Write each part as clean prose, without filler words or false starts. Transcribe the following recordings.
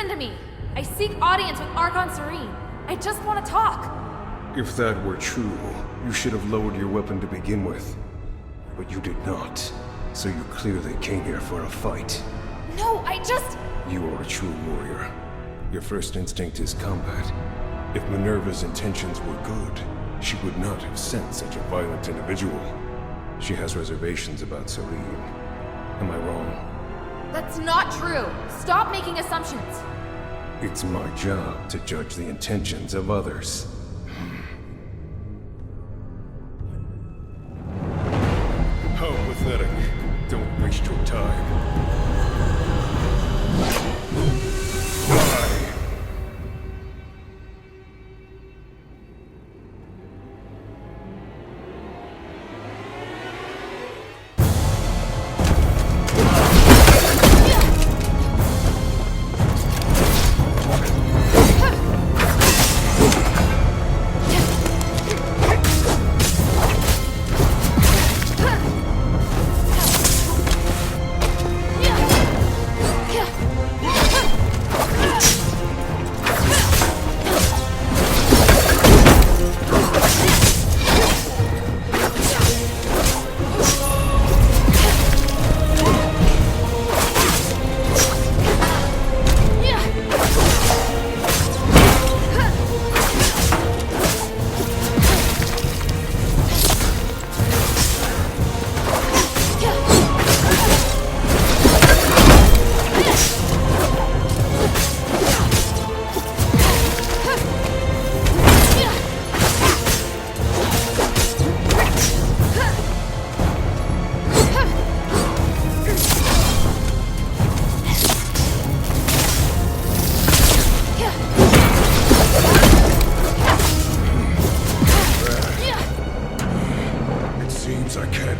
Listen to me. I seek audience with Archon Serene. I just want to talk. If that were true, you should have lowered your weapon to begin with. But you did not. So you clearly came here for a fight. No, I just... You are a true warrior. Your first instinct is combat. If Minerva's intentions were good, she would not have sent such a violent individual. She has reservations about Serene. Am I wrong? That's not true. Stop making assumptions. It's my job to judge the intentions of others. How pathetic. Don't waste your time. Why?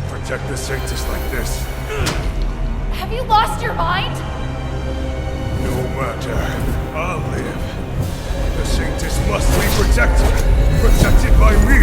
Protect the Sanctus like this. Have you lost your mind? No matter. I'll live. The Sanctus must be protected. Protected by me.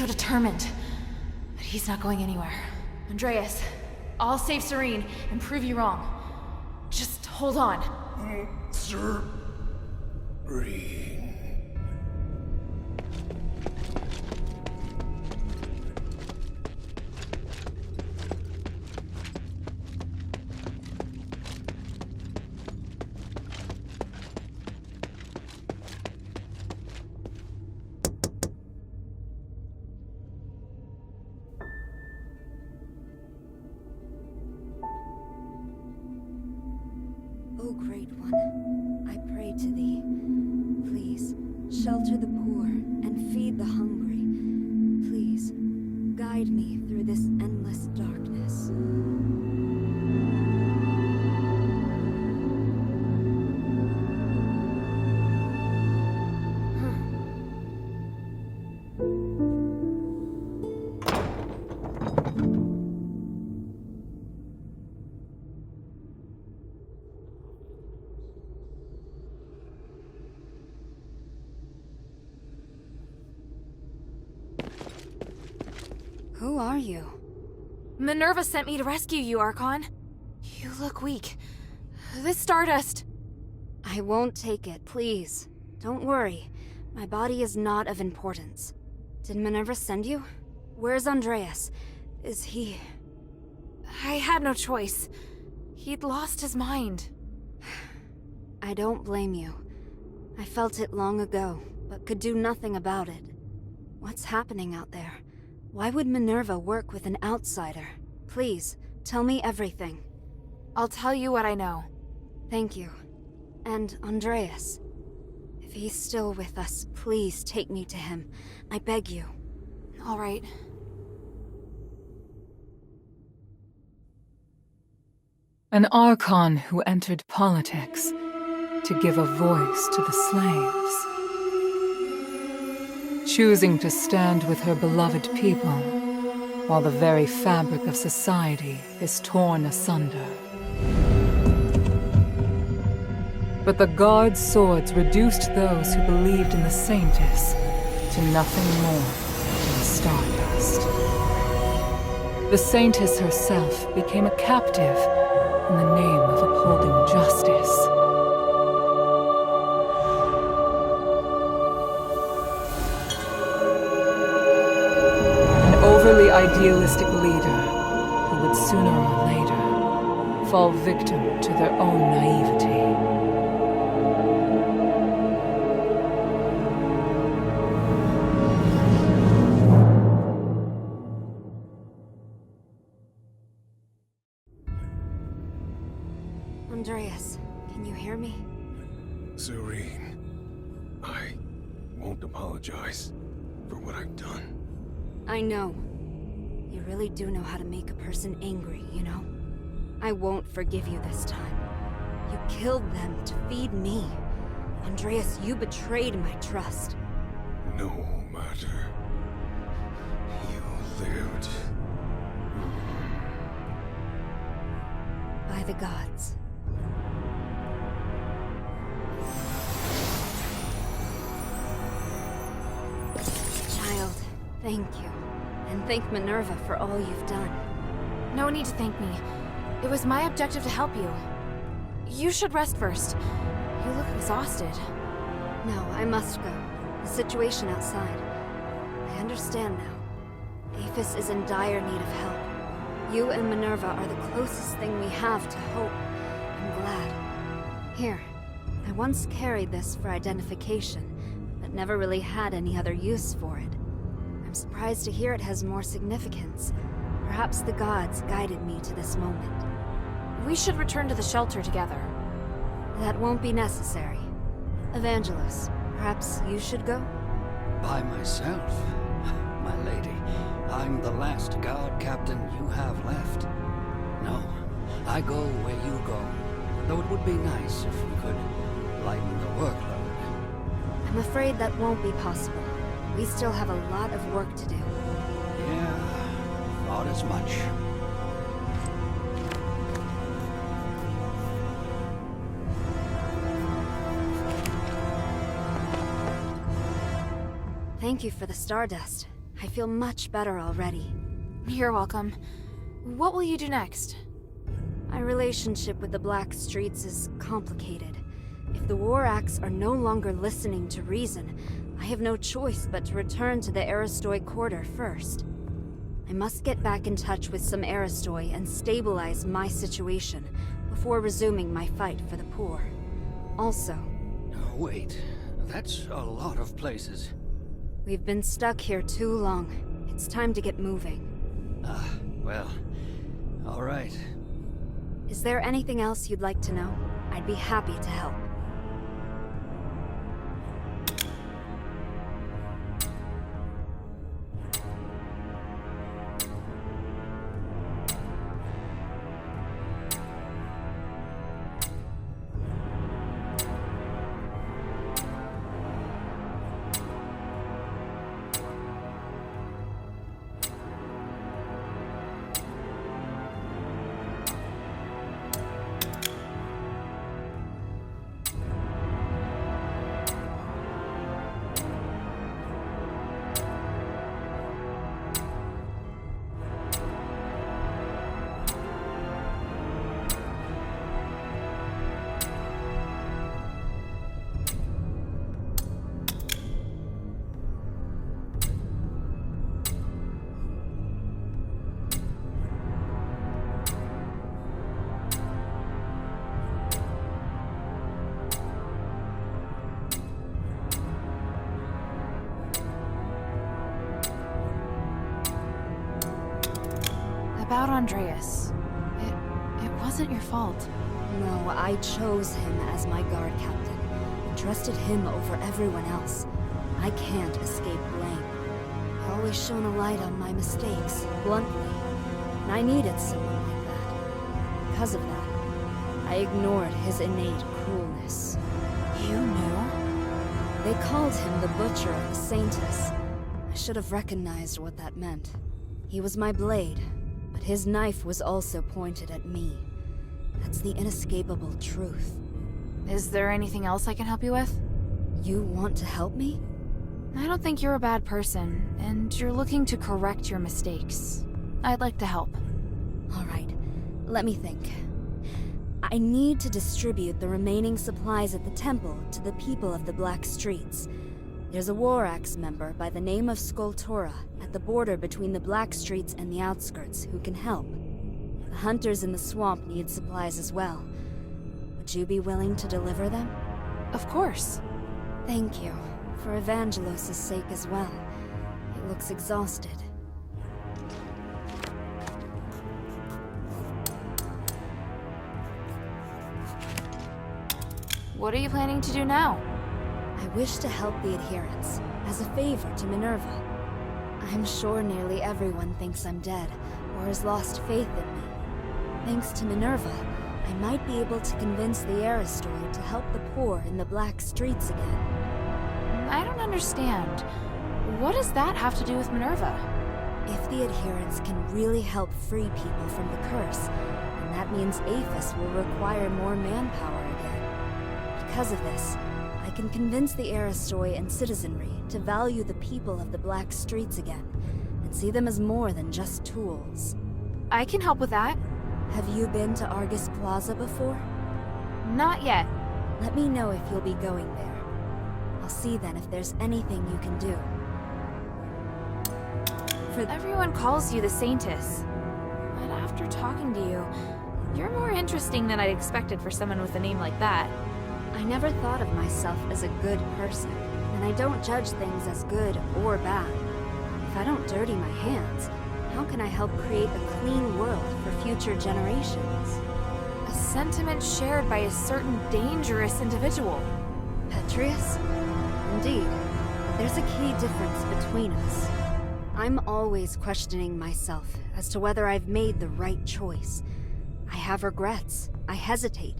Determined. But he's not going anywhere. Andreas, I'll save Serene and prove you wrong. Just hold on. Serene. O Great One, I pray to thee. Please, shelter the poor and feed the hungry. Please, guide me through this endless darkness. Who are you? Minerva sent me to rescue you, Archon. You look weak. This stardust... I won't take it, please. Don't worry. My body is not of importance. Did Minerva send you? Where's Andreas? Is he... I had no choice. He'd lost his mind. I don't blame you. I felt it long ago, but could do nothing about it. What's happening out there? Why would Minerva work with an outsider? Please, tell me everything. I'll tell you what I know. Thank you. And Andreas. If he's still with us, please take me to him. I beg you. All right. An Archon who entered politics to give a voice to the slaves. Choosing to stand with her beloved people while the very fabric of society is torn asunder. But the Guard's swords reduced those who believed in the Saintess to nothing more than stardust. The Saintess herself became a captive in the name of upholding justice. An overly idealistic leader who would sooner or later fall victim to their own naivety. Andreas, can you hear me? Serene, I won't apologize for what I've done. I know. You really do know how to make a person angry, you know? I won't forgive you this time. You killed them to feed me. Andreas, you betrayed my trust. No matter. You lived. By the gods. Child, thank you. And thank Minerva for all you've done. No need to thank me. It was my objective to help you. You should rest first. You look exhausted. No, I must go. The situation outside. I understand now. Aphis is in dire need of help. You and Minerva are the closest thing we have to hope. I'm glad. Here, I once carried this for identification, but never really had any other use for it. I'm surprised to hear it has more significance. Perhaps the gods guided me to this moment. We should return to the shelter together. That won't be necessary. Evangelos, perhaps you should go? By myself? My lady, I'm the last guard captain you have left. No, I go where you go. Though it would be nice if we could lighten the workload. I'm afraid that won't be possible. We still have a lot of work to do. Yeah, thought as much. Thank you for the stardust. I feel much better already. You're welcome. What will you do next? My relationship with the Black Streets is complicated. If the War Acts are no longer listening to reason, I have no choice but to return to the Aristoi Quarter first. I must get back in touch with some Aristoi and stabilize my situation before resuming my fight for the poor. Also... Wait, that's a lot of places. We've been stuck here too long. It's time to get moving. Well, all right. Is there anything else you'd like to know? I'd be happy to help. about Andreas. It wasn't your fault. No, I chose him as my guard captain, and trusted him over everyone else. I can't escape blame. He always shone a light on my mistakes, bluntly, and I needed someone like that. Because of that, I ignored his innate cruelness. You knew? They called him the Butcher of the Saintess. I should have recognized what that meant. He was my blade, but his knife was also pointed at me. That's the inescapable truth. Is there anything else I can help you with? You want to help me? I don't think you're a bad person, and you're looking to correct your mistakes. I'd like to help. All right, let me think. I need to distribute the remaining supplies at the temple to the people of the Black Streets. There's a War Axe member by the name of Skultora at the border between the Black Streets and the outskirts who can help. The hunters in the swamp need supplies as well. Would you be willing to deliver them? Of course. Thank you. For Evangelos' sake as well. He looks exhausted. What are you planning to do now? I wish to help the adherents, as a favor to Minerva. I'm sure nearly everyone thinks I'm dead, or has lost faith in me. Thanks to Minerva, I might be able to convince the Asteroid to help the poor in the Black Streets again. I don't understand. What does that have to do with Minerva? If the adherents can really help free people from the curse, then that means Aphis will require more manpower again. Because of this, I can convince the Aristoi and citizenry to value the people of the Black Streets again, and see them as more than just tools. I can help with that. Have you been to Argus Plaza before? Not yet. Let me know if you'll be going there. I'll see then if there's anything you can do. Everyone calls you the Saintess. But after talking to you, you're more interesting than I'd expected for someone with a name like that. I never thought of myself as a good person, and I don't judge things as good or bad. If I don't dirty my hands, how can I help create a clean world for future generations? A sentiment shared by a certain dangerous individual. Petrius? Indeed, but there's a key difference between us. I'm always questioning myself as to whether I've made the right choice. I have regrets, I hesitate,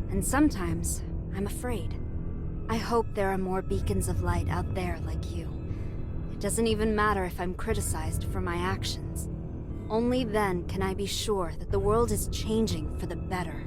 and sometimes I'm afraid. I hope there are more beacons of light out there like you. It doesn't even matter if I'm criticized for my actions. Only then can I be sure that the world is changing for the better.